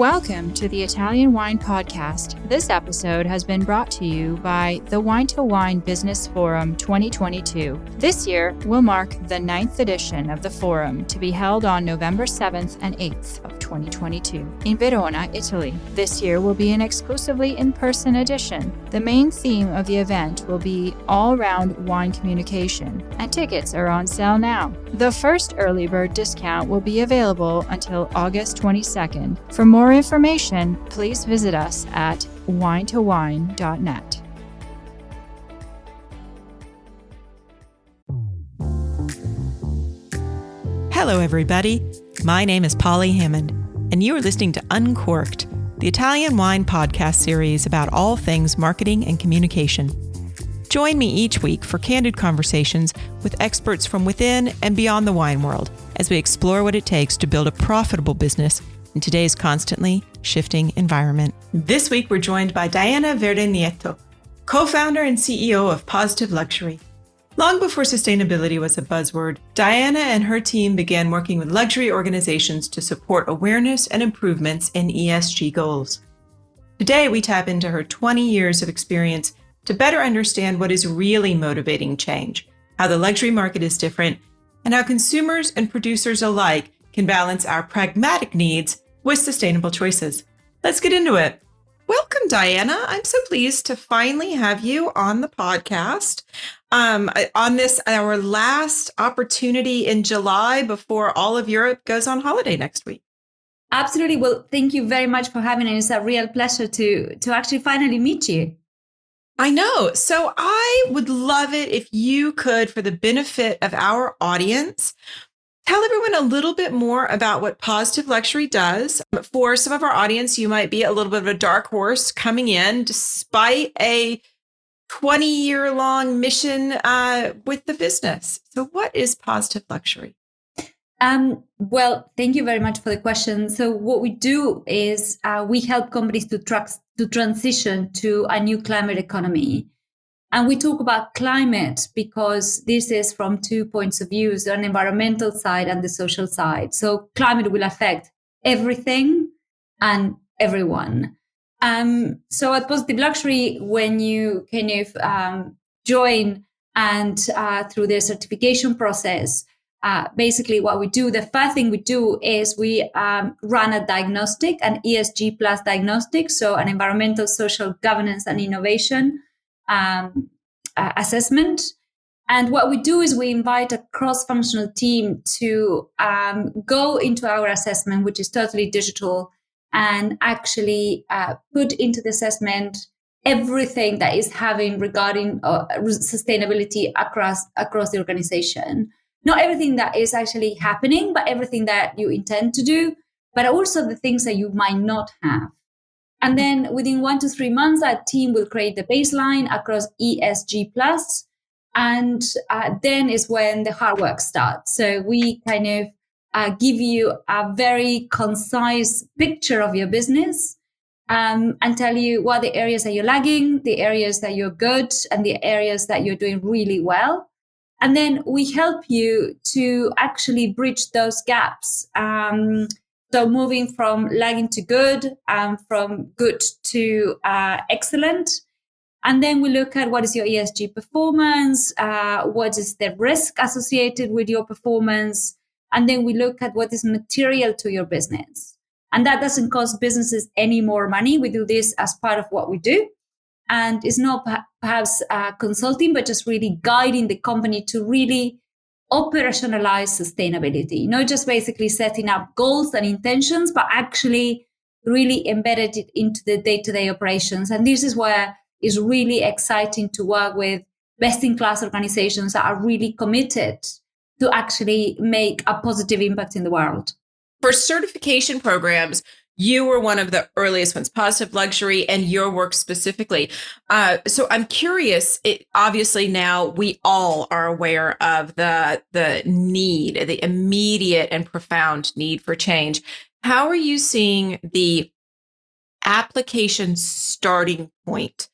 Welcome to the Italian Wine Podcast. This episode has been brought to you by the Wine to Wine Business Forum 2022. This year will mark the 9th edition of the forum to be held on November 7th and 8th of 2022 in Verona, Italy. This year will be an exclusively in-person edition. The main theme of the event will be all-round wine communication, and tickets are on sale now. The first early bird discount will be available until August 22nd. For more information, please visit us at winetowine.net. Hello, everybody. My name is Polly Hammond, and you are listening to Uncorked, the Italian wine podcast series about all things marketing and communication. Join me each week for candid conversations with experts from within and beyond the wine world as we explore what it takes to build a profitable business in today's constantly shifting environment. This week, we're joined by Diana Verde Nieto, co-founder and CEO of Positive Luxury. Long before sustainability was a buzzword, Diana and her team began working with luxury organizations to support awareness and improvements in ESG goals. Today, we tap into her 20 years of experience to better understand what is really motivating change, how the luxury market is different, and how consumers and producers alike can balance our pragmatic needs with sustainable choices. Let's get into it. Welcome, Diana. I'm so pleased to finally have you on the podcast on this, our last opportunity in July before all of Europe goes on holiday next week. Absolutely. Well, thank you very much for having me. It's a real pleasure to actually finally meet you. I know. So I would love it if you could, for the benefit of our audience, tell everyone a little bit more about what Positive Luxury does. For some of our audience, you might be a little bit of a dark horse coming in despite a 20-year-long mission with the business. So what is Positive Luxury? Well, thank you very much for the question. So what we do is we help companies to transition to a new climate economy. And we talk about climate because this is from 2 points of view, so an environmental side and the social side. So climate will affect everything and everyone. So at Positive Luxury, when you kind of join and through the certification process, basically what we do, the first thing we do is we run a diagnostic, an ESG plus diagnostic, so an environmental, social, governance, and innovation assessment. And what we do is we invite a cross-functional team to go into our assessment, which is totally digital, and actually put into the assessment everything that is having regarding sustainability across the organization. Not everything that is actually happening, but everything that you intend to do, but also the things that you might not have. And then within 1 to 3 months, that team will create the baseline across ESG plus. And then is when the hard work starts. So we kind of give you a very concise picture of your business and tell you what the areas that you're lagging, the areas that you're good, and the areas that you're doing really well. And then we help you to actually bridge those gaps. So moving from lagging to good, from good to excellent. And then we look at what is your ESG performance, what is the risk associated with your performance. And then we look at what is material to your business. And that doesn't cost businesses any more money. We do this as part of what we do. And it's not perhaps consulting, but just really guiding the company to really operationalize sustainability, not just basically setting up goals and intentions, but actually really embedded it into the day-to-day operations. And this is where it's really exciting to work with best-in-class organizations that are really committed to actually make a positive impact in the world. For certification programs, you were one of the earliest ones, Positive Luxury, and your work specifically. So I'm curious, obviously now we all are aware of the need, the immediate and profound need for change. How are you seeing the application starting point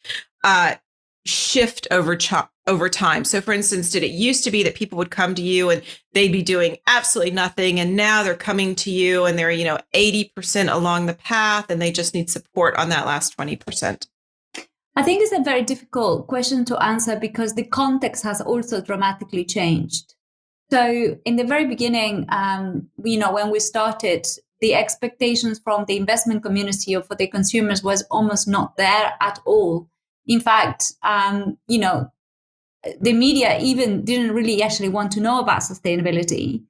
shift over time? So for instance, did it used to be that people would come to you and they'd be doing absolutely nothing, and now they're coming to you and they're, 80% along the path and they just need support on that last 20%? I think it's a very difficult question to answer because the context has also dramatically changed. So in the very beginning, when we started, the expectations from the investment community or for the consumers was almost not there at all. In fact, the media even didn't really actually want to know about sustainability.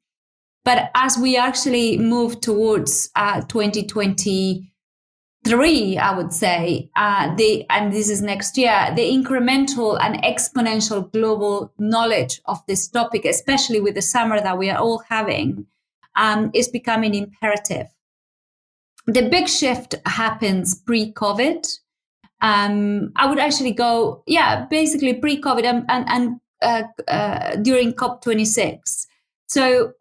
But as we actually move towards 2023, I would say, and this is next year, the incremental and exponential global knowledge of this topic, especially with the summer that we are all having, is becoming imperative. The big shift happens pre-COVID. I would actually go, basically pre-COVID and during COP26. So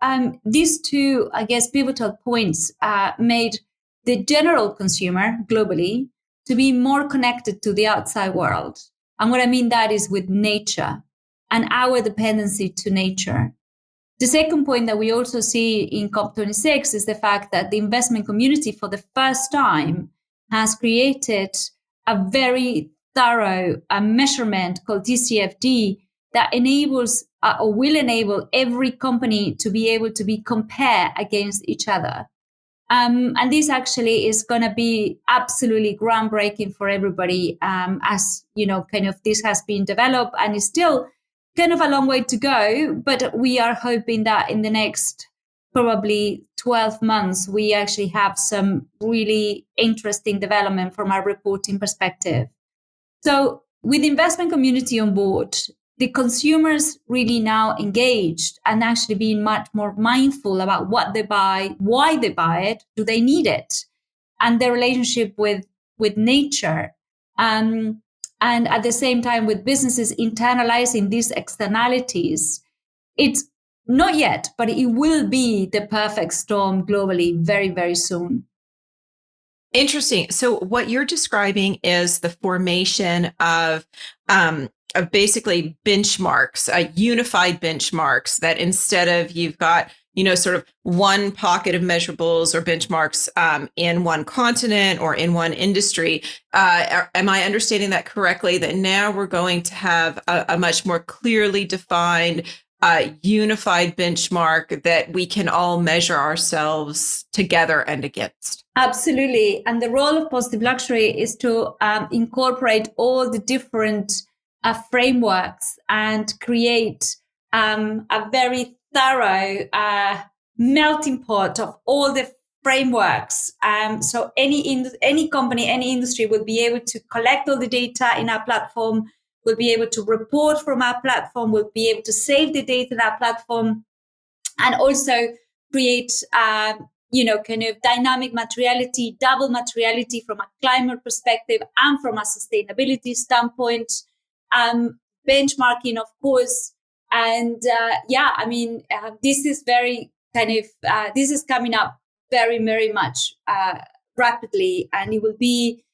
these two, I guess, pivotal points made the general consumer globally to be more connected to the outside world. And what I mean that is with nature and our dependency to nature. The second point that we also see in COP26 is the fact that the investment community for the first time has created a very thorough measurement called TCFD that enables or will enable every company to be able to be compared against each other. And this actually is going to be absolutely groundbreaking for everybody, as this has been developed and is still kind of a long way to go. But we are hoping that in the next probably 12 months, we actually have some really interesting development from our reporting perspective. So with the investment community on board, the consumers really now engaged and actually being much more mindful about what they buy, why they buy it, do they need it, and their relationship with nature. And at the same time, with businesses internalizing these externalities, it's not yet, but it will be the perfect storm globally very, very soon. Interesting. So what you're describing is the formation of basically benchmarks, unified benchmarks, that instead of you've got, sort of one pocket of measurables or benchmarks in one continent or in one industry. Am I understanding that correctly? That now we're going to have a much more clearly defined unified benchmark that we can all measure ourselves together and against? Absolutely. And the role of Positive Luxury is to incorporate all the different frameworks and create a very thorough melting pot of all the frameworks. So any company, any industry will be able to collect all the data in our platform, will be able to report from our platform, will be able to save the data in our platform, and also create kind of dynamic materiality, double materiality from a climate perspective and from a sustainability standpoint, benchmarking, of course. And this is very this is coming up very, very much rapidly, and it will be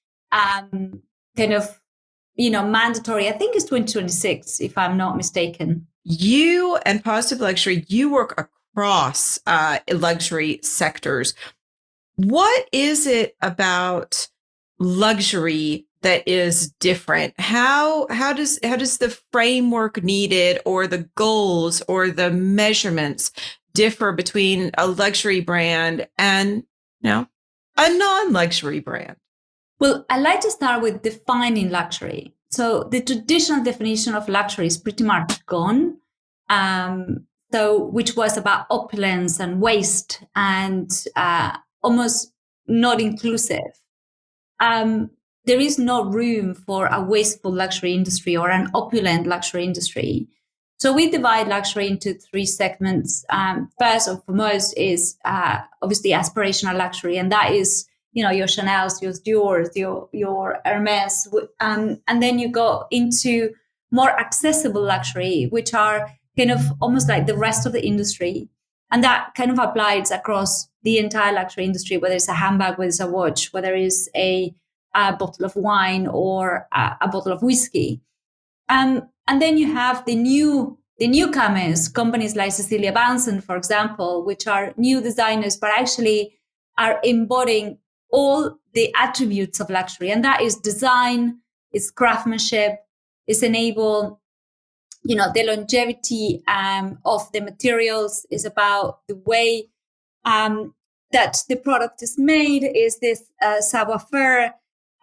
mandatory. I think it's 2026, if I'm not mistaken. You and Positive Luxury, you work across luxury sectors. What is it about luxury that is different? How does the framework needed or the goals or the measurements differ between a luxury brand and a non-luxury brand? Well, I like to start with defining luxury. So the traditional definition of luxury is pretty much gone. Which was about opulence and waste and almost not inclusive. There is no room for a wasteful luxury industry or an opulent luxury industry. So we divide luxury into three segments. First and foremost is obviously aspirational luxury, and that is your Chanel's, your Dior's, your Hermes, and then you go into more accessible luxury, which are kind of almost like the rest of the industry. And that kind of applies across the entire luxury industry, whether it's a handbag, whether it's a watch, whether it's a bottle of wine or a bottle of whiskey. And then you have the newcomers, companies like Cecilia Banson, for example, which are new designers, but actually are embodying all the attributes of luxury. And that is design, is craftsmanship, is enable, the longevity of the materials, is about the way that the product is made, is this savoir-faire.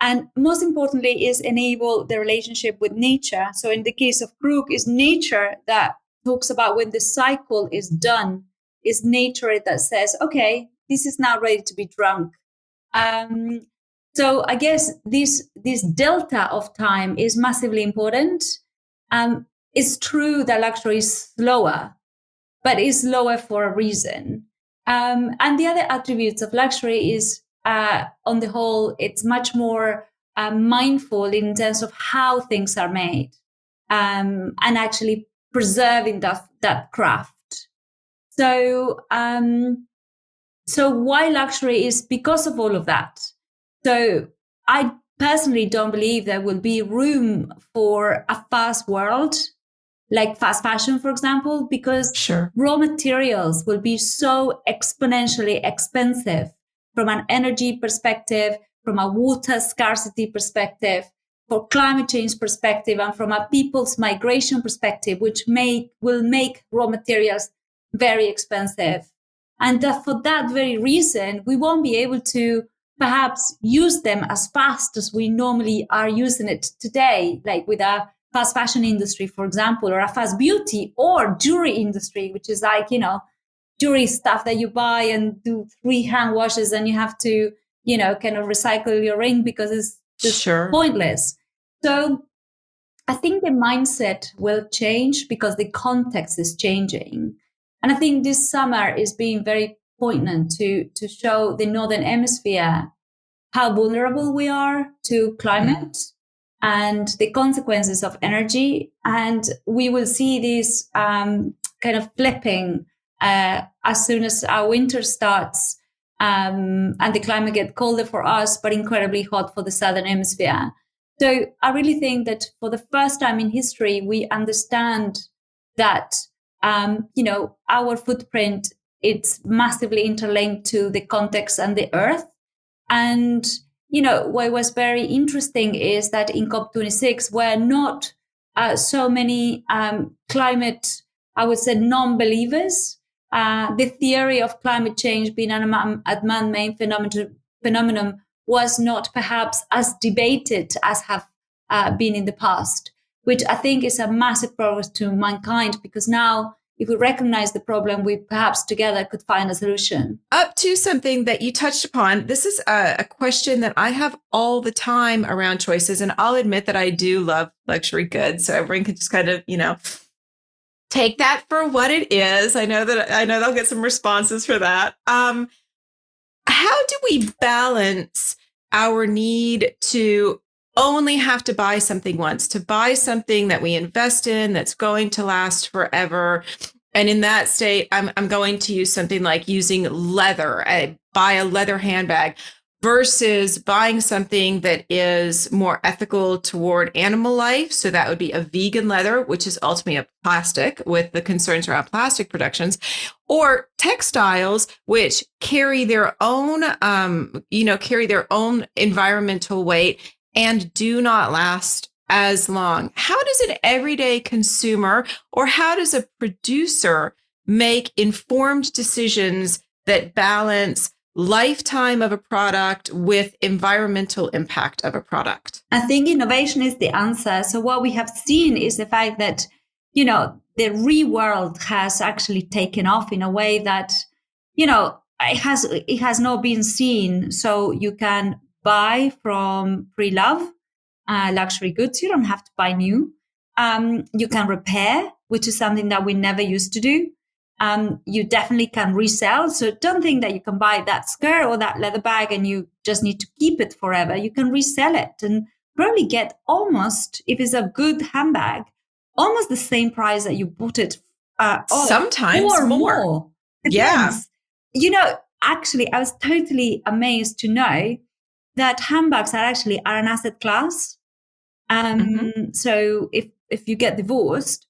And most importantly, is enable the relationship with nature. So in the case of Krug, is nature that talks about when the cycle is done, is nature that says, okay, this is now ready to be drunk. So I guess this delta of time is massively important. It's true that luxury is slower, but it's slower for a reason. And the other attributes of luxury is, on the whole, it's much more mindful in terms of how things are made, and actually preserving that craft. So why luxury is because of all of that. So I personally don't believe there will be room for a fast world, like fast fashion, for example, because raw materials will be so exponentially expensive from an energy perspective, from a water scarcity perspective, for climate change perspective, and from a people's migration perspective, which will make raw materials very expensive. And for that very reason, we won't be able to perhaps use them as fast as we normally are using it today, like with a fast fashion industry, for example, or a fast beauty or jewelry industry, which is like, jewelry stuff that you buy and do 3 hand washes and you have to, kind of recycle your ring because it's just pointless. So I think the mindset will change because the context is changing. And I think this summer is being very poignant to show the Northern Hemisphere how vulnerable we are to climate and the consequences of energy. And we will see this kind of flipping as soon as our winter starts and the climate gets colder for us, but incredibly hot for the Southern Hemisphere. So I really think that for the first time in history, we understand that, our footprint, it's massively interlinked to the context and the earth. And, what was very interesting is that in COP26 were not so many climate, I would say, non-believers. The theory of climate change being a man-made phenomenon was not perhaps as debated as have been in the past, which I think is a massive progress to mankind, because now if we recognize the problem, we perhaps together could find a solution. Up to something that you touched upon, this is a question that I have all the time around choices. And I'll admit that I do love luxury goods. So everyone can just kind of, take that for what it is. I know they'll get some responses for that. How do we balance our need to only have to buy something once, to buy something that we invest in that's going to last forever? And in that state, I'm going to use something like using leather, buy a leather handbag, versus buying something that is more ethical toward animal life. So that would be a vegan leather, which is ultimately a plastic with the concerns around plastic productions, or textiles, which carry their own, environmental weight and do not last as long. How does an everyday consumer, or how does a producer make informed decisions that balance lifetime of a product with environmental impact of a product? I think innovation is the answer. So what we have seen is the fact that, the real world has actually taken off in a way that, it has not been seen. So you can buy from pre-love luxury goods. You don't have to buy new. You can repair, which is something that we never used to do. You definitely can resell. So don't think that you can buy that skirt or that leather bag and you just need to keep it forever. You can resell it and probably get almost, if it's a good handbag, almost the same price that you bought it. Sometimes or more. Depends. Yeah. Actually, I was totally amazed to know that handbags are an asset class. So if if you get divorced,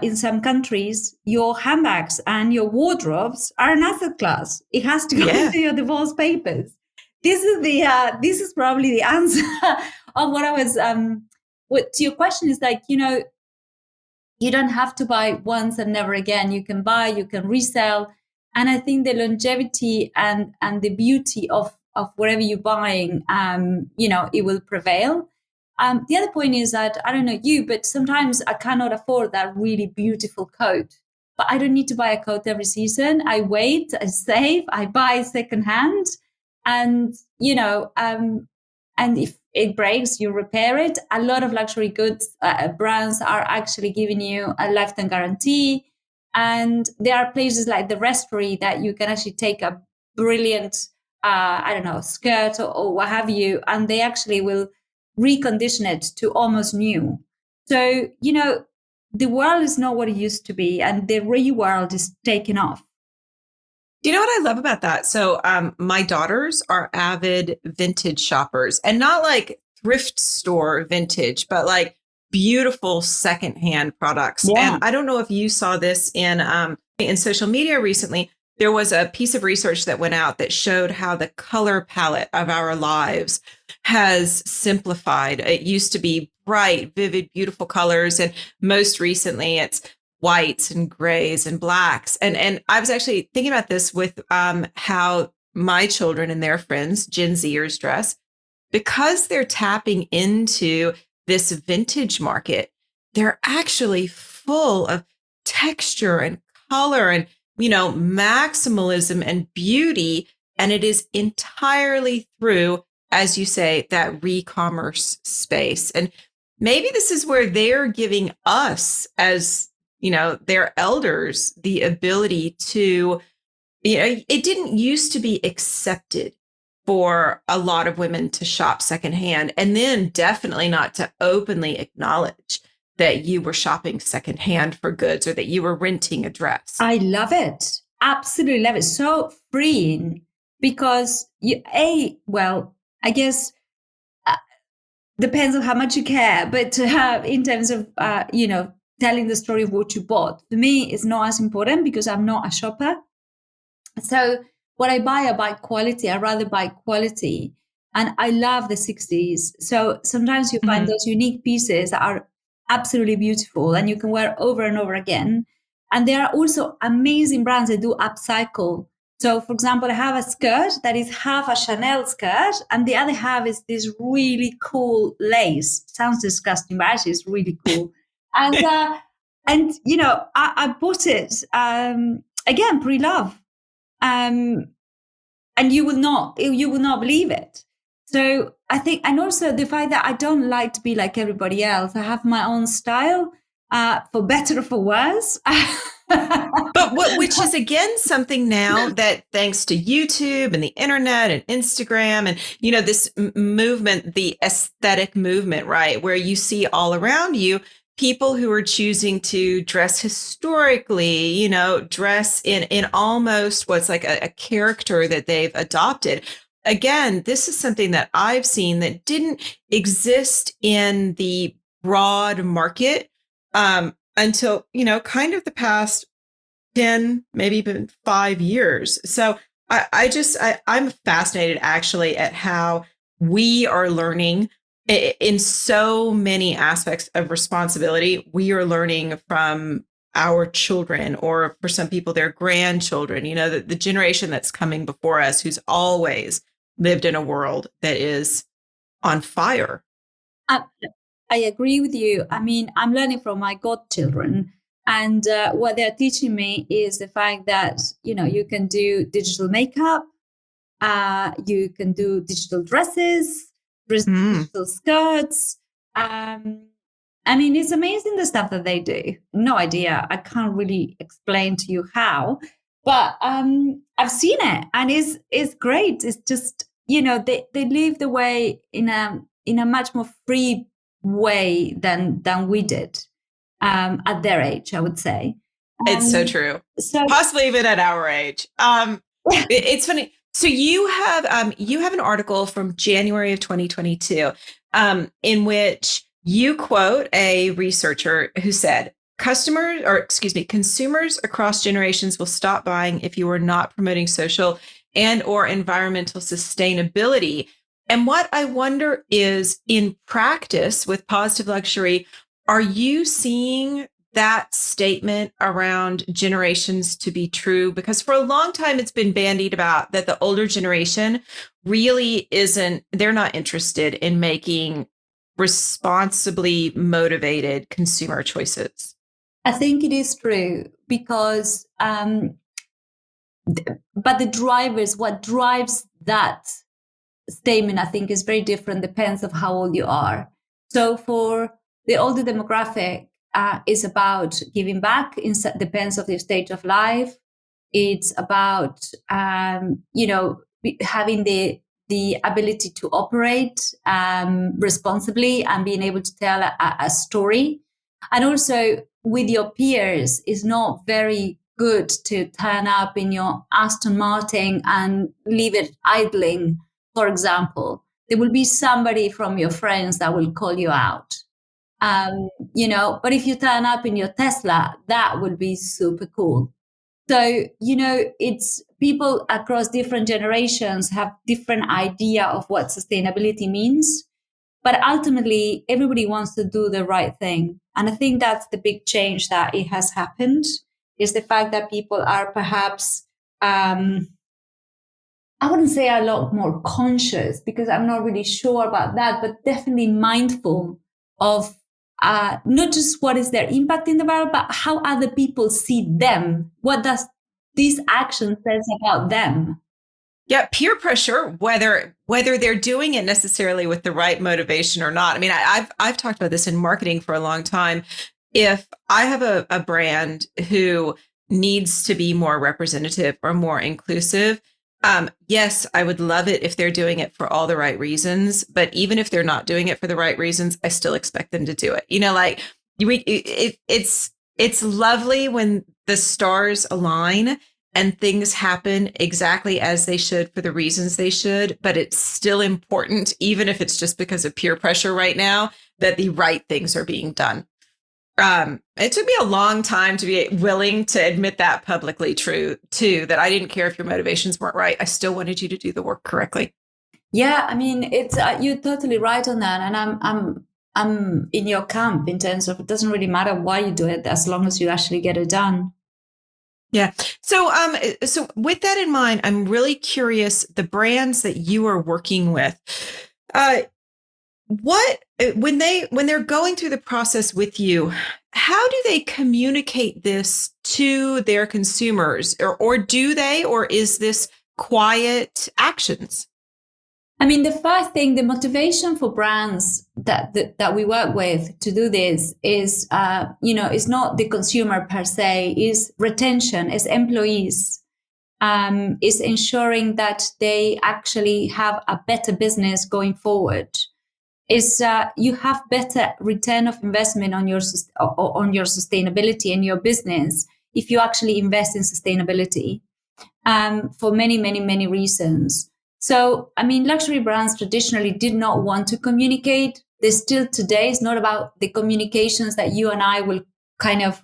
in some countries, your handbags and your wardrobes are an asset class. It has to go into your divorce papers. This is probably the answer of what I was. What to your question is like, you don't have to buy once and never again. You can buy, you can resell, and I think the longevity and the beauty of whatever you're buying, it will prevail. The other point is that, I don't know you, but sometimes I cannot afford that really beautiful coat. But I don't need to buy a coat every season. I wait, I save, I buy secondhand. And, and if it breaks, you repair it. A lot of luxury goods brands are actually giving you a lifetime guarantee. And there are places like the Restory that you can actually take a brilliant, skirt or what have you, and they actually will recondition it to almost new. So, the world is not what it used to be, and the real world is taking off. Do you know what I love about that? So my daughters are avid vintage shoppers, and not like thrift store vintage, but like beautiful secondhand products. Yeah. And I don't know if you saw this in social media recently. There was a piece of research that went out that showed how the color palette of our lives has simplified. It used to be bright, vivid, beautiful colors. And most recently, it's whites and grays and blacks. And I was actually thinking about this with how my children and their friends, Gen Zers, dress, because they're tapping into this vintage market. They're actually full of texture and color and, maximalism and beauty. And it is entirely through, as you say, that re-commerce space. And maybe this is where they're giving us as their elders, the ability to, it didn't used to be accepted for a lot of women to shop secondhand, and then definitely not to openly acknowledge that you were shopping secondhand for goods or that you were renting a dress. I love it. Absolutely love it. So freeing, because I guess depends on how much you care, but in terms of, telling the story of what you bought, for me, it's not as important because I'm not a shopper. So what I buy quality. I rather buy quality. And I love the 60s. So sometimes you find those unique pieces that are absolutely beautiful and you can wear over and over again. And there are also amazing brands that do upcycle. So, for example, I have a skirt that is half a Chanel skirt and the other half is this really cool lace. Sounds disgusting, but actually it's really cool. And I bought it again pre-love, and you will not believe it. So I think, and also the fact that I don't like to be like everybody else. I have my own style, for better or for worse. But which is again something now that, thanks to YouTube and the internet and Instagram and this movement, the aesthetic movement, right, where you see all around you people who are choosing to dress historically, dress in almost what's like a character that they've adopted. Again, this is something that I've seen that didn't exist in the broad market until, kind of the past 10, maybe even 5 years. So I'm fascinated actually at how we are learning in so many aspects of responsibility. We are learning from our children, or for some people, their grandchildren, the generation that's coming before us, who's always lived in a world that is on fire. I agree with you. I mean, I'm learning from my godchildren, and what they're teaching me is the fact that, you can do digital makeup, you can do digital dresses, digital skirts. I mean, it's amazing the stuff that they do. No idea. I can't really explain to you how, but I've seen it, and it's great. It's just, they live the way in a much more free way than we did at their age, I would say. It's so true. So possibly even at our age. It's funny. So you have an article from January of 2022 in which You quote a researcher who said, consumers across generations will stop buying if you are not promoting social and or environmental sustainability. And what I wonder is, in practice with positive luxury, are you seeing that statement around generations to be true? Because for a long time, it's been bandied about that the older generation really they're not interested in making responsibly motivated consumer choices. I think it is true because, but the drivers, what drives that statement, I think is very different, depends of how old you are. So for the older demographic, is about giving back, depends of your stage of life. It's about, having the ability to operate responsibly and being able to tell a story. And also with your peers, it's not very good to turn up in your Aston Martin and leave it idling, for example. There will be somebody from your friends that will call you out. But if you turn up in your Tesla, that would be super cool. So, it's people across different generations have different idea of what sustainability means. But ultimately, everybody wants to do the right thing. And I think that's the big change that it has happened, is the fact that people are perhaps, I wouldn't say a lot more conscious, because I'm not really sure about that, but definitely mindful of not just what is their impact in the world, but how other people see them. What does this action says about them? Yeah, peer pressure, whether they're doing it necessarily with the right motivation or not. I mean, I've talked about this in marketing for a long time. If I have a brand who needs to be more representative or more inclusive, yes, I would love it if they're doing it for all the right reasons. But even if they're not doing it for the right reasons, I still expect them to do it. It's lovely when the stars align and things happen exactly as they should for the reasons they should. But it's still important, even if it's just because of peer pressure right now, that the right things are being done. It took me a long time to be willing to admit that publicly too, that I didn't care if your motivations weren't right. I still wanted you to do the work correctly. Yeah, I mean, it's you're totally right on that, and I'm in your camp in terms of it doesn't really matter why you do it as long as you actually get it done. Yeah. So with that in mind, I'm really curious, the brands that you are working with, when they're going through the process with you, how do they communicate this to their consumers, or do they, or is this quiet actions? I mean, the first thing, the motivation for brands that we work with to do this is, is not the consumer per se, is retention, is employees, is ensuring that they actually have a better business going forward. Is you have better return of investment on your sustainability in your business if you actually invest in sustainability, for many, many, many reasons. So, I mean, luxury brands traditionally did not want to communicate. They still today, it's not about the communications that you and I will kind of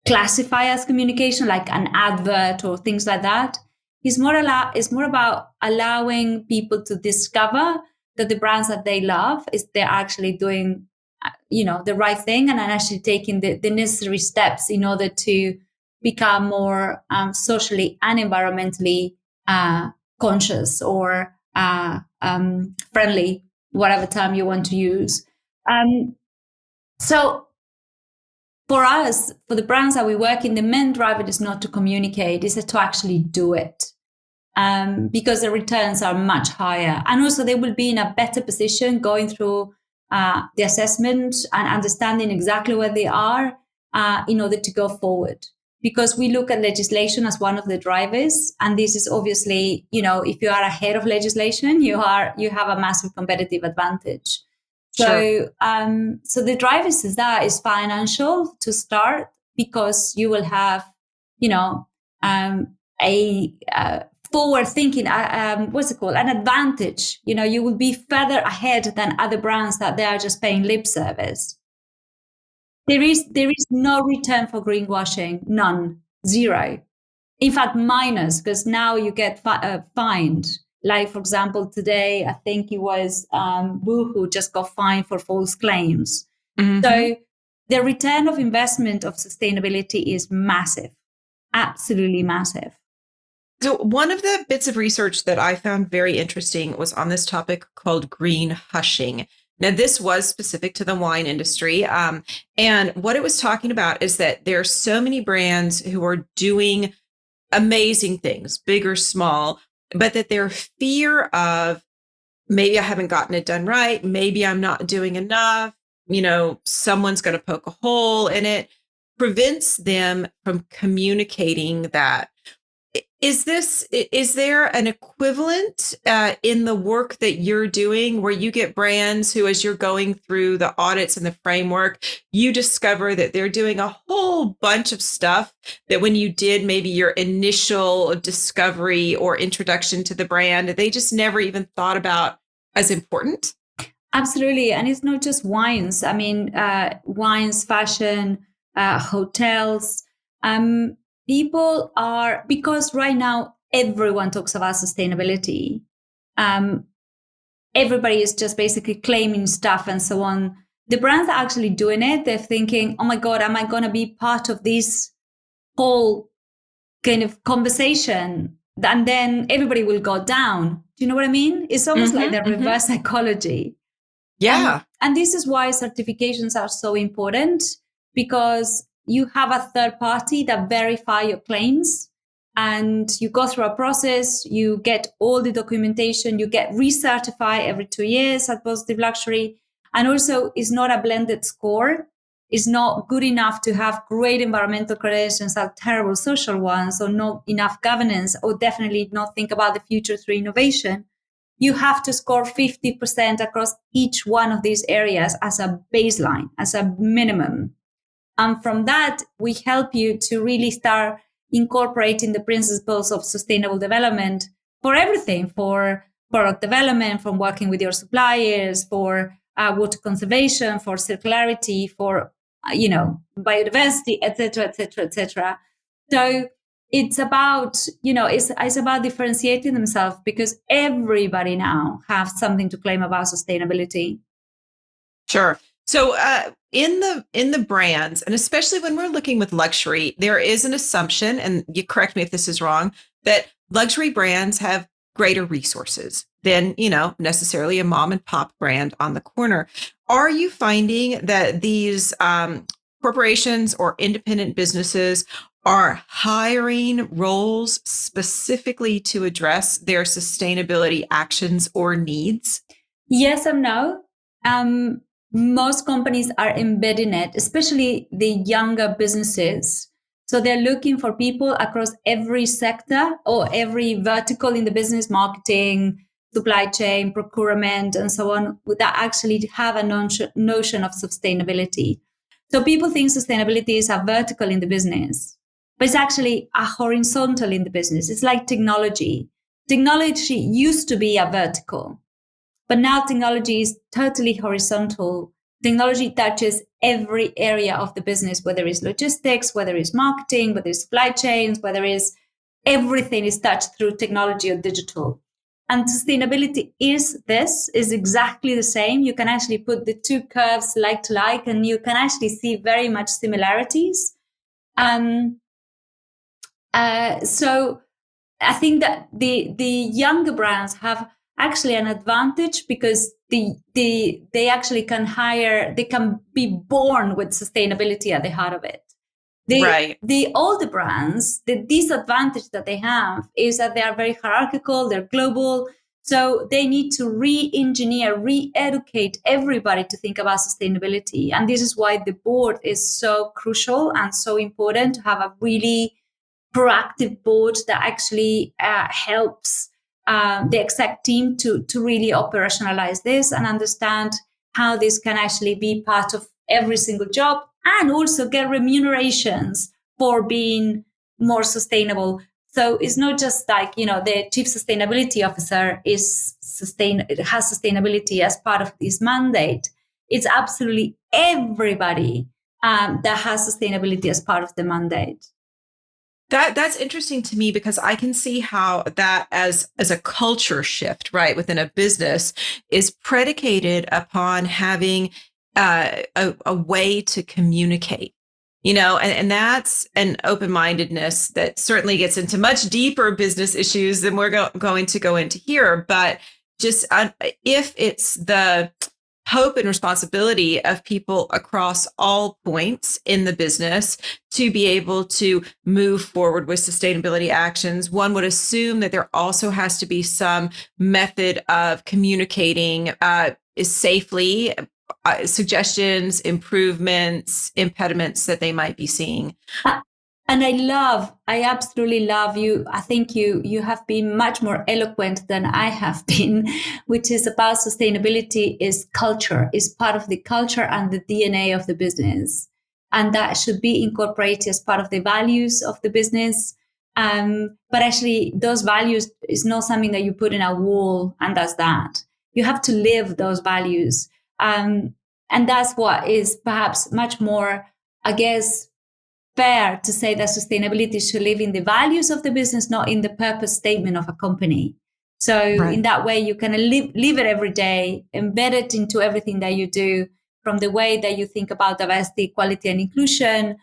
classify as communication, like an advert or things like that. It's more about allowing people to discover that the brands that they love they're actually doing, the right thing, and actually taking the necessary steps in order to become more socially and environmentally conscious or friendly, whatever term you want to use. So for us, for the brands that we work in, the main driver is not to communicate, is to actually do it. Because the returns are much higher. And also they will be in a better position going through the assessment and understanding exactly where they are in order to go forward. Because we look at legislation as one of the drivers. And this is obviously, if you are ahead of legislation, you have a massive competitive advantage. Sure. So the drivers is financial to start, because you will have, forward thinking, what's it called? An advantage. You will be further ahead than other brands that they are just paying lip service. There is no return for greenwashing, none, zero. In fact, minus, because now you get fined. Like, for example, today, I think it was Boohoo just got fined for false claims. Mm-hmm. So the return of investment of sustainability is massive, absolutely massive. So one of the bits of research that I found very interesting was on this topic called green hushing. Now, this was specific to the wine industry. And what it was talking about is that there are so many brands who are doing amazing things, big or small, but that their fear of maybe I haven't gotten it done right, maybe I'm not doing enough, someone's going to poke a hole in it, prevents them from communicating that. Is there an equivalent in the work that you're doing where you get brands who, as you're going through the audits and the framework, you discover that they're doing a whole bunch of stuff that when you did maybe your initial discovery or introduction to the brand, they just never even thought about as important? Absolutely. And it's not just wines. I mean, wines, fashion, hotels. People are, because right now everyone talks about sustainability. Everybody is just basically claiming stuff and so on. The brands are actually doing it. They're thinking, oh my God, am I going to be part of this whole kind of conversation? And then everybody will go down. Do you know what I mean? It's almost like the reverse psychology. Yeah. And this is why certifications are so important, because you have a third party that verify your claims, and you go through a process, you get all the documentation, you get recertified every 2 years at Positive Luxury. And also, it's not a blended score. It's not good enough to have great environmental credentials and terrible social ones, or not enough governance, or definitely not think about the future through innovation. You have to score 50% across each one of these areas as a baseline, as a minimum. And from that, we help you to really start incorporating the principles of sustainable development for everything, for product development, from working with your suppliers, for water conservation, for circularity, for, biodiversity, et cetera, et cetera, et cetera. So it's about, it's about differentiating themselves, because everybody now has something to claim about sustainability. Sure. So in the brands, and especially when we're looking with luxury, there is an assumption, and you correct me if this is wrong, that luxury brands have greater resources than, necessarily a mom and pop brand on the corner. Are you finding that these corporations or independent businesses are hiring roles specifically to address their sustainability actions or needs? Yes and no. Most companies are embedding it, especially the younger businesses. So they're looking for people across every sector or every vertical in the business, marketing, supply chain, procurement, and so on, that actually have a notion of sustainability. So people think sustainability is a vertical in the business, but it's actually a horizontal in the business. It's like technology. Technology used to be a vertical, but now technology is totally horizontal. Technology touches every area of the business, whether it's logistics, whether it's marketing, whether it's supply chains, whether it's everything is touched through technology or digital. And sustainability is exactly the same. You can actually put the two curves like to like, and you can actually see very much similarities. So I think that the younger brands have actually an advantage, because they actually can they can be born with sustainability at the heart of it. The older brands, the disadvantage that they have is that they are very hierarchical, they're global. So they need to re-engineer, re-educate everybody to think about sustainability. And this is why the board is so crucial and so important, to have a really proactive board that actually helps the exec team to really operationalize this and understand how this can actually be part of every single job, and also get remunerations for being more sustainable. So it's not just like, the chief sustainability officer has sustainability as part of his mandate. It's absolutely everybody that has sustainability as part of the mandate. That's interesting to me because I can see how that as a culture shift, right, within a business is predicated upon having a way to communicate, and that's an open-mindedness that certainly gets into much deeper business issues than we're going to go into here. But just if it's the hope and responsibility of people across all points in the business to be able to move forward with sustainability actions, one would assume that there also has to be some method of communicating safely, suggestions, improvements, impediments that they might be seeing. And I absolutely love you. I think you have been much more eloquent than I have been, which is about sustainability is culture, is part of the culture and the DNA of the business. And that should be incorporated as part of the values of the business. But actually, those values is not something that you put in a wall and that's that. You have to live those values. And that's what is perhaps much more, I guess, fair to say that sustainability should live in the values of the business, not in the purpose statement of a company. So in that way, you can live it every day, embed it into everything that you do, from the way that you think about diversity, equality, and inclusion,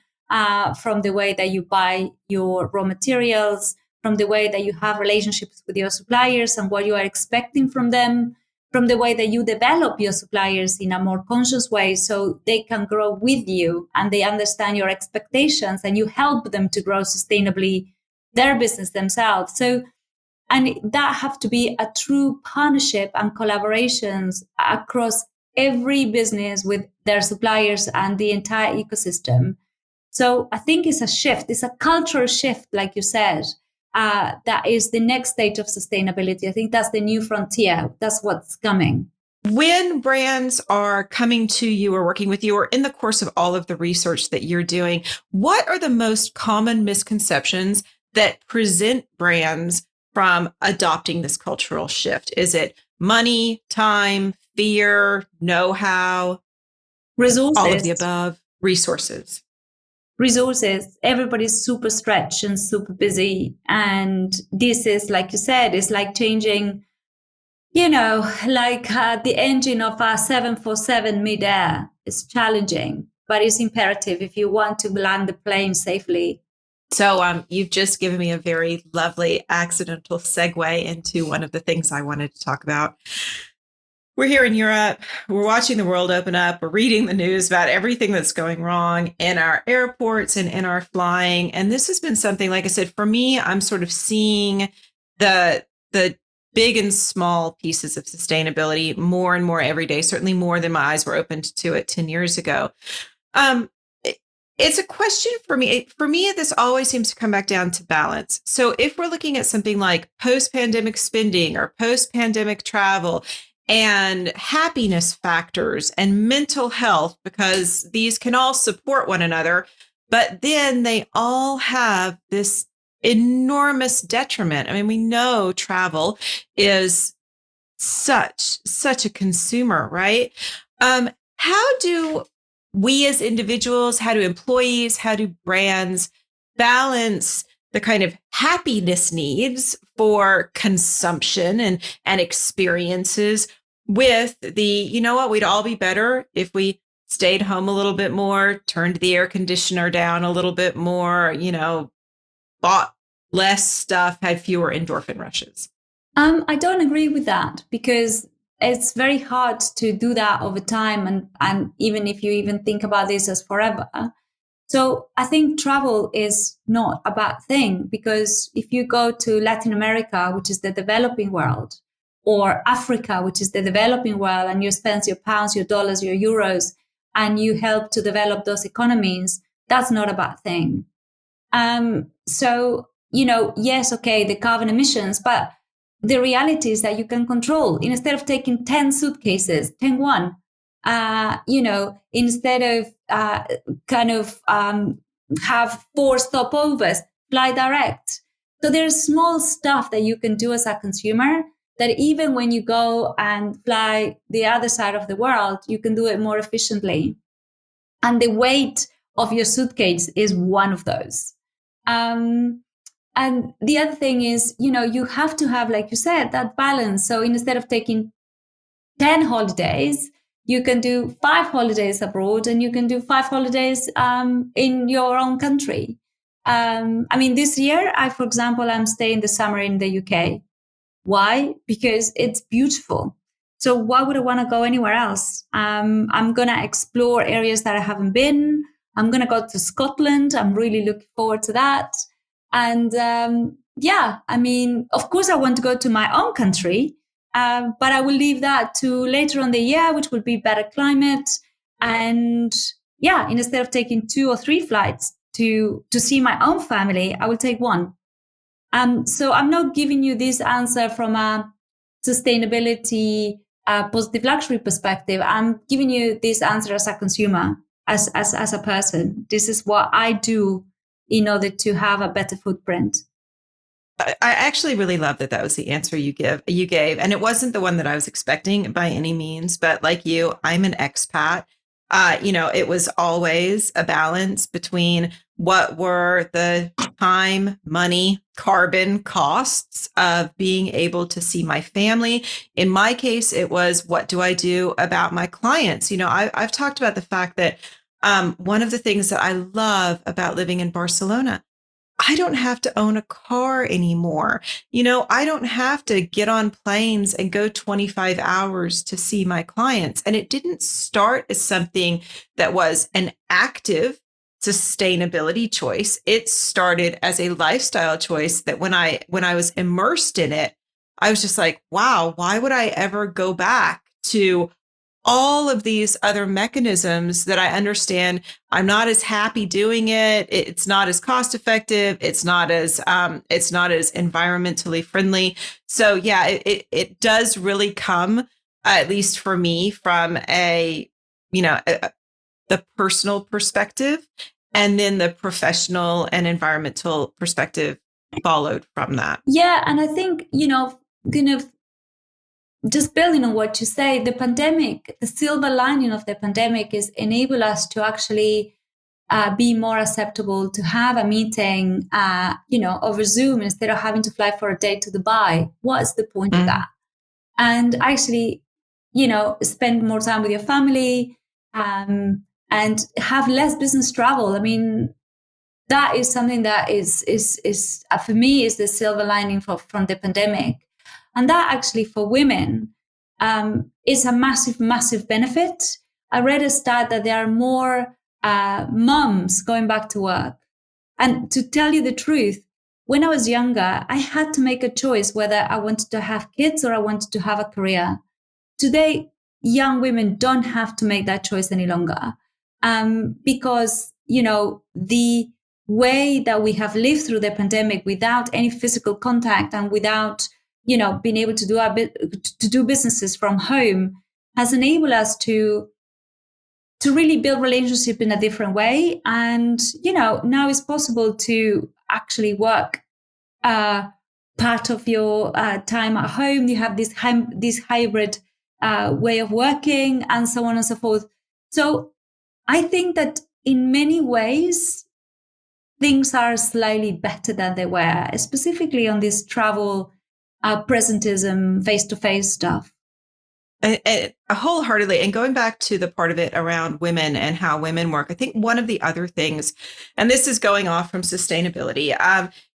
from the way that you buy your raw materials, from the way that you have relationships with your suppliers and what you are expecting from them, from the way that you develop your suppliers in a more conscious way so they can grow with you and they understand your expectations and you help them to grow sustainably their business themselves. So, and that have to be a true partnership and collaborations across every business with their suppliers and the entire ecosystem. So I think it's a shift. It's a cultural shift, like you said. That is the next stage of sustainability. I think that's the new frontier. That's what's coming. When brands are coming to you or working with you or in the course of all of the research that you're doing, what are the most common misconceptions that present brands from adopting this cultural shift? Is it money, time, fear, know-how, resources, all of the above? Resources. Everybody's super stretched and super busy. And this is, like you said, it's like changing, the engine of a 747 midair. It's challenging, but it's imperative if you want to land the plane safely. So you've just given me a very lovely accidental segue into one of the things I wanted to talk about. We're here in Europe. We're watching the world open up. We're reading the news about everything that's going wrong in our airports and in our flying. And this has been something, like I said, for me, I'm sort of seeing the big and small pieces of sustainability more and more every day, certainly more than my eyes were opened to it 10 years ago. It's a question for me. For me, this always seems to come back down to balance. So if we're looking at something like post-pandemic spending or post-pandemic travel, and happiness factors and mental health, because these can all support one another, but then they all have this enormous detriment. I mean, we know travel is such a consumer, right? How do we as individuals, how do employees, how do brands balance the kind of happiness needs for consumption and experiences with the, we'd all be better if we stayed home a little bit more, turned the air conditioner down a little bit more, bought less stuff, had fewer endorphin rushes? I don't agree with that, because it's very hard to do that over time. And even if you even think about this as forever. So I think travel is not a bad thing, because if you go to Latin America, which is the developing world, or Africa, which is the developing world, and you spend your pounds, your dollars, your euros, and you help to develop those economies, that's not a bad thing. So, yes, okay, the carbon emissions, but the reality is that you can control. Instead of taking 10 suitcases, 10 one. Instead of have 4 stopovers, fly direct. So there's small stuff that you can do as a consumer that even when you go and fly the other side of the world, you can do it more efficiently. And the weight of your suitcase is one of those. And the other thing is, you have to have, like you said, that balance. So instead of taking 10 holidays, you can do 5 holidays abroad, and you can do 5 holidays in your own country. This year, for example, I'm staying the summer in the UK. Why? Because it's beautiful. So why would I want to go anywhere else? I'm going to explore areas that I haven't been. I'm going to go to Scotland. I'm really looking forward to that. And of course, I want to go to my own country, but I will leave that to later on the year, which will be better climate. And instead of taking 2 or 3 flights to see my own family, I will take 1. So I'm not giving you this answer from a sustainability, positive luxury perspective. I'm giving you this answer as a consumer, as a person. This is what I do in order to have a better footprint. I actually really love that was the answer you gave. And it wasn't the one that I was expecting by any means, but like you, I'm an expat. It was always a balance between what were the time, money, carbon costs of being able to see my family. In my case, it was, what do I do about my clients? I've talked about the fact that one of the things that I love about living in Barcelona, I don't have to own a car anymore. I don't have to get on planes and go 25 hours to see my clients. And it didn't start as something that was an active sustainability choice. It started as a lifestyle choice that when I was immersed in it, I was just like, wow, why would I ever go back to all of these other mechanisms that I understand I'm not as happy doing it. It's not as cost effective. It's not as environmentally friendly. So yeah, it does really come, at least for me, from the personal perspective, and then the professional and environmental perspective followed from that. Yeah, and I think kind of just building on what you say, the pandemic, the silver lining of the pandemic is enable us to actually be more acceptable to have a meeting, over Zoom instead of having to fly for a day to Dubai. What's the point of that? And actually, spend more time with your family and have less business travel. That is something that is for me is the silver lining from the pandemic. And that actually for women is a massive, massive benefit. I read a stat that there are more moms going back to work. And to tell you the truth, when I was younger, I had to make a choice whether I wanted to have kids or I wanted to have a career. Today, young women don't have to make that choice any longer because, the way that we have lived through the pandemic without any physical contact and without being able to do businesses from home has enabled us to really build relationship in a different way. And, now it's possible to actually work part of your time at home. You have this hybrid way of working and so on and so forth. So I think that in many ways, things are slightly better than they were, specifically on this travel presentism, face-to-face stuff. Wholeheartedly. And going back to the part of it around women and how women work, I think one of the other things, and this is going off from sustainability,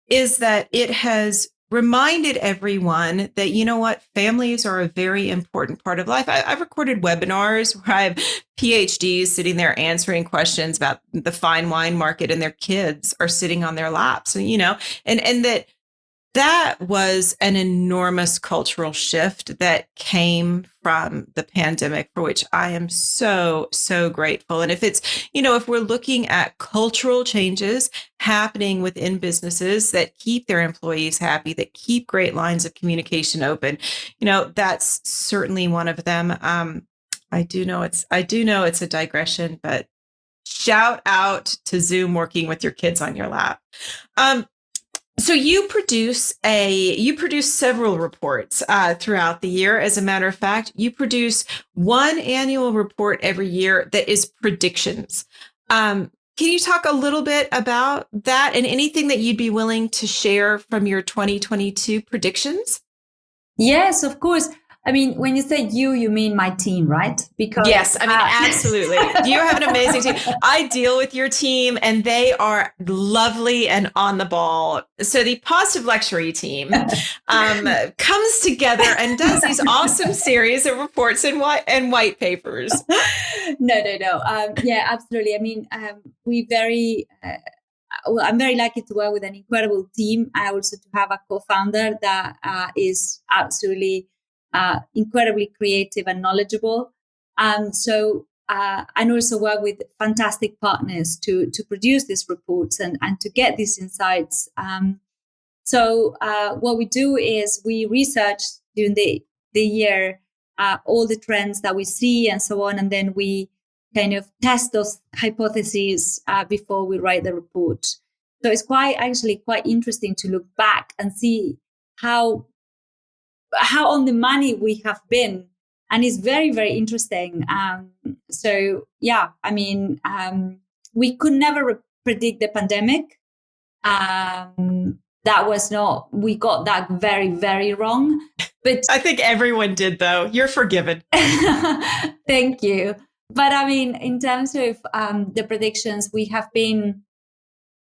is that it has reminded everyone that, families are a very important part of life. I've recorded webinars where I have PhDs sitting there answering questions about the fine wine market, and their kids are sitting on their laps, and that was an enormous cultural shift that came from the pandemic, for which I am so, so grateful. And if it's, if we're looking at cultural changes happening within businesses that keep their employees happy, that keep great lines of communication open, that's certainly one of them. I do know it's a digression, but shout out to Zoom working with your kids on your lap. So you produce several reports throughout the year. As a matter of fact, you produce one annual report every year that is predictions. Can you talk a little bit about that and anything that you'd be willing to share from your 2022 predictions? Yes, of course. I mean, when you say you mean my team, right? Because yes, I mean, absolutely. You have an amazing team. I deal with your team and they are lovely and on the ball. So the Positive Luxury team comes together and does these awesome series of reports and white papers. No. Yeah, absolutely. I mean, I'm very lucky to work with an incredible team. I also to have a co-founder that is absolutely incredibly creative and knowledgeable. And also work with fantastic partners to produce these reports and to get these insights. So what we do is we research during the year all the trends that we see and so on, and then we kind of test those hypotheses before we write the report. So it's quite interesting to look back and see how on the money we have been, and it's very, very interesting. So yeah, I mean, we could never predict the pandemic. We got that very, very wrong. But I think everyone did, though. You're forgiven. Thank you. But I mean, in terms of the predictions, we have been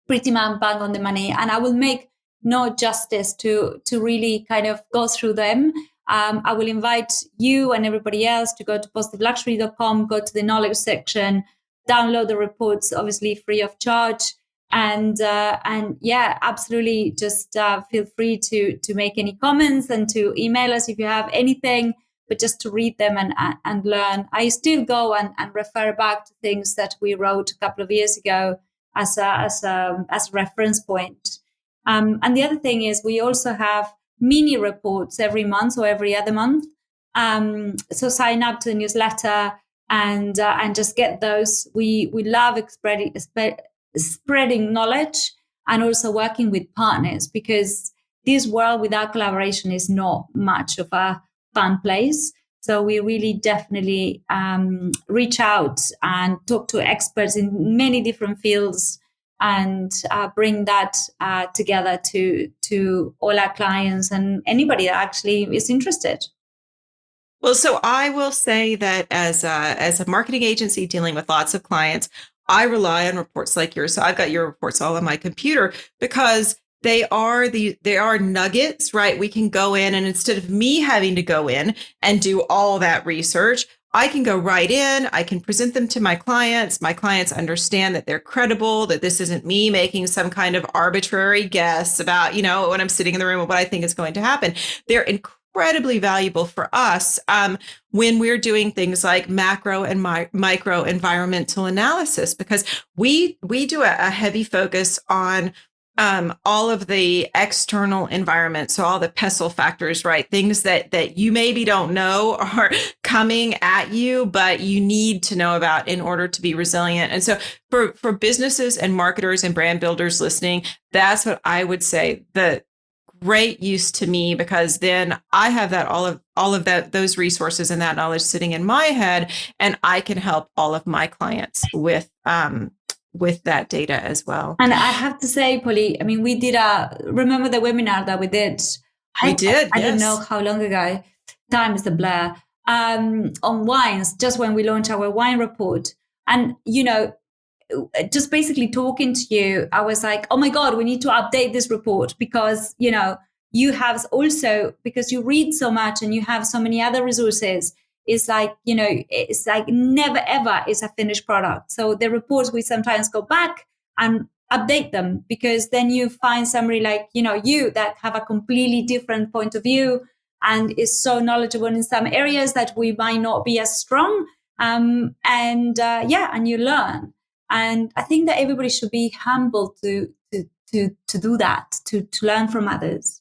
pretty bang on the money, and I will make no justice to really kind of go through them. I will invite you and everybody else to go to positiveluxury.com, go to the knowledge section, download the reports, obviously free of charge. And yeah, absolutely. Just feel free to make any comments and to email us if you have anything, but just to read them and learn. I still go and refer back to things that we wrote a couple of years ago as a reference point. And the other thing is we also have mini reports every month or every other month. So sign up to the newsletter and just get those. We love spreading knowledge and also working with partners, because this world without collaboration is not much of a fun place. So we really definitely reach out and talk to experts in many different fields and bring that together to all our clients and anybody that actually is interested. Well, so I will say that as a marketing agency dealing with lots of clients, I rely on reports like yours. So I've got your reports all on my computer because they are nuggets, right? We can go in, and instead of me having to go in and do all that research, I can go right in. I can present them to my clients. My clients understand that they're credible, that this isn't me making some kind of arbitrary guess about, when I'm sitting in the room and what I think is going to happen. They're incredibly valuable for us when we're doing things like macro and micro environmental analysis, because we do a heavy focus on all of the external environment. So all the pestle factors, right? Things that you maybe don't know are coming at you, but you need to know about in order to be resilient. And so for businesses and marketers and brand builders listening, that's what I would say the great use to me, because then I have that all of those resources and that knowledge sitting in my head, and I can help all of my clients with that data as well. And I have to say, Polly, I mean, we did remember the webinar that we did? We did. I don't know how long ago. Time is a blur. On wines, just when we launched our wine report. And, just basically talking to you, I was like, oh my God, we need to update this report because, you have also, because you read so much and you have so many other resources, it's like, it's like never ever is a finished product. So the reports, we sometimes go back and update them, because then you find somebody like, you that have a completely different point of view and is so knowledgeable in some areas that we might not be as strong. And you learn. And I think that everybody should be humble to do that, to learn from others.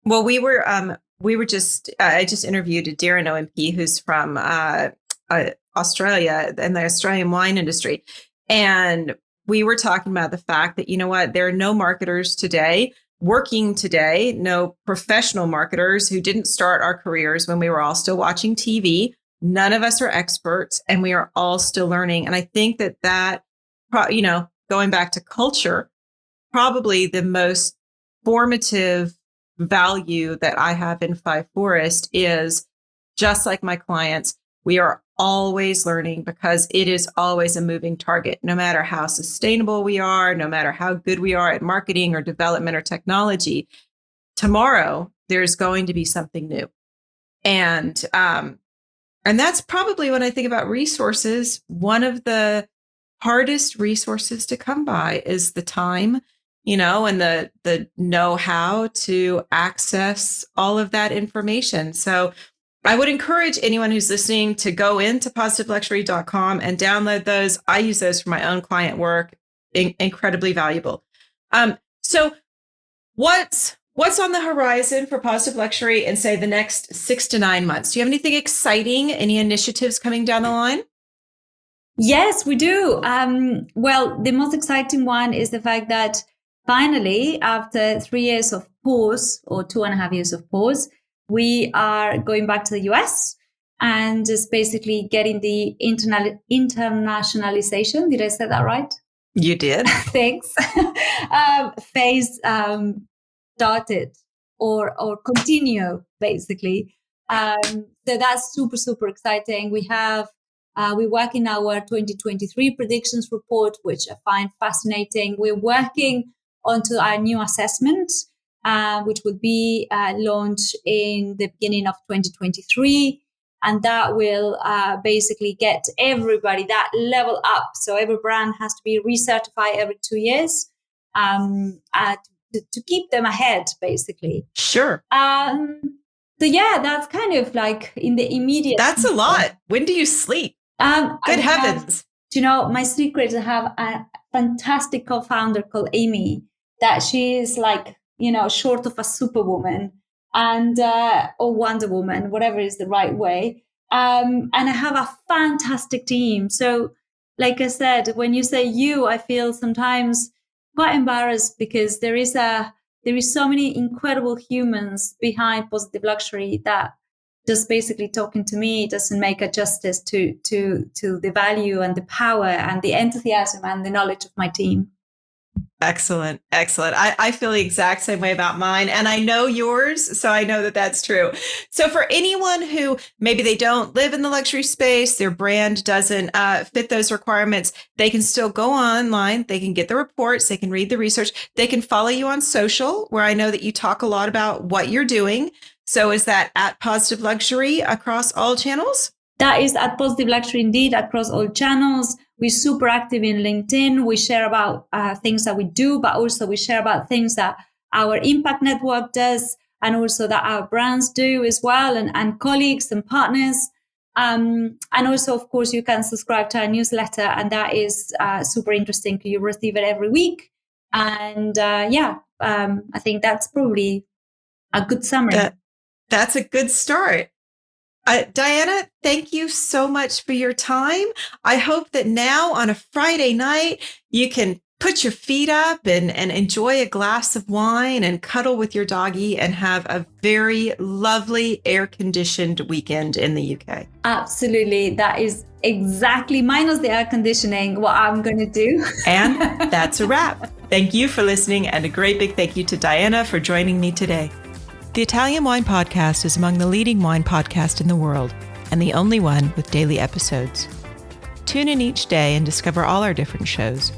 Well, I just interviewed a Darren OMP who's from Australia and the Australian wine industry. And we were talking about the fact that, there are no marketers today working today know professional marketers who didn't start our careers when we were all still watching TV. None of us are experts, and we are all still learning. And I think that, going back to culture, probably the most formative value that I have in Five Forest is, just like my clients, we are always learning because it is always a moving target. No matter how sustainable we are, no matter how good we are at marketing or development or technology, tomorrow there's going to be something new. And that's probably, when I think about resources, one of the hardest resources to come by is the time, and the know-how to access all of that information. So I would encourage anyone who's listening to go into positiveluxury.com and download those. I use those for my own client work. Incredibly valuable. So what's on the horizon for Positive Luxury in, say, the next 6 to 9 months? Do you have anything exciting? Any initiatives coming down the line? Yes, we do. Well, the most exciting one is the fact that finally, after 3 years of pause, or 2.5 years of pause, we are going back to the US and just basically getting the internationalization. Did I say that right? You did. Thanks. Phase started or continue, basically. So that's super, super exciting. We work in our 2023 predictions report, which I find fascinating. We're working onto our new assessment, which will be launched in the beginning of 2023. And that will basically get everybody that level up. So every brand has to be recertified every 2 years to keep them ahead, basically. Sure. So yeah, that's kind of like in the immediate. That's a lot. When do you sleep? Good heavens. My secret is to have a fantastic co-founder called Amy, that she is like, short of a superwoman and or Wonder Woman, whatever is the right way. And I have a fantastic team. So like I said, when you say you, I feel sometimes quite embarrassed because there is so many incredible humans behind Positive Luxury that just basically talking to me doesn't make a justice to the value and the power and the enthusiasm and the knowledge of my team. Excellent. Excellent. I feel the exact same way about mine, and I know yours, so I know that that's true. So for anyone who maybe they don't live in the luxury space, their brand doesn't fit those requirements, they can still go online. They can get the reports. They can read the research. They can follow you on social, where I know that you talk a lot about what you're doing. So is that at Positive Luxury across all channels? That is at Positive Luxury indeed, across all channels. We're super active in LinkedIn. We share about things that we do, but also we share about things that our impact network does, and also that our brands do as well, and colleagues and partners. And also, of course, you can subscribe to our newsletter, and that is super interesting because you receive it every week. And I think that's probably a good summary. That's a good start. Diana, thank you so much for your time. I hope that now on a Friday night, you can put your feet up and enjoy a glass of wine and cuddle with your doggie and have a very lovely air-conditioned weekend in the UK. Absolutely. That is exactly, minus the air conditioning, what I'm going to do. And that's a wrap. Thank you for listening, and a great big thank you to Diana for joining me today. The Italian Wine Podcast is among the leading wine podcasts in the world, and the only one with daily episodes. Tune in each day and discover all our different shows.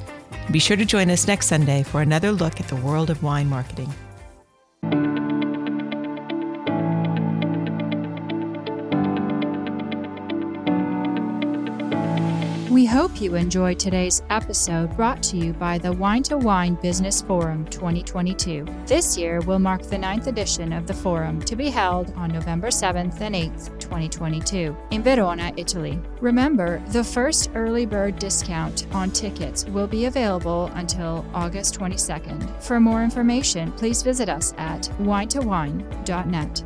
Be sure to join us next Sunday for another look at the world of wine marketing. We hope you enjoyed today's episode, brought to you by the Wine to Wine Business Forum 2022. This year will mark the 9th edition of the forum, to be held on November 7th and 8th, 2022, in Verona, Italy. Remember, the first early bird discount on tickets will be available until August 22nd. For more information, please visit us at winetowine.net.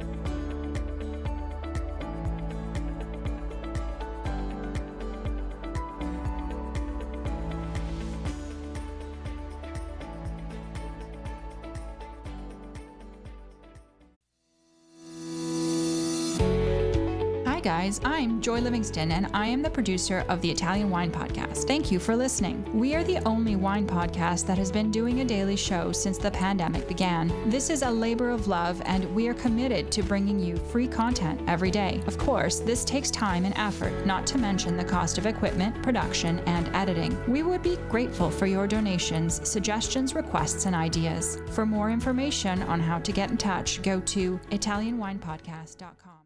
guys, I'm Joy Livingston, and I am the producer of the Italian Wine Podcast. Thank you for listening. We are the only wine podcast that has been doing a daily show since the pandemic began. This is a labor of love, and we are committed to bringing you free content every day. Of course, this takes time and effort, not to mention the cost of equipment, production, and editing. We would be grateful for your donations, suggestions, requests, and ideas. For more information on how to get in touch, go to ItalianWinePodcast.com.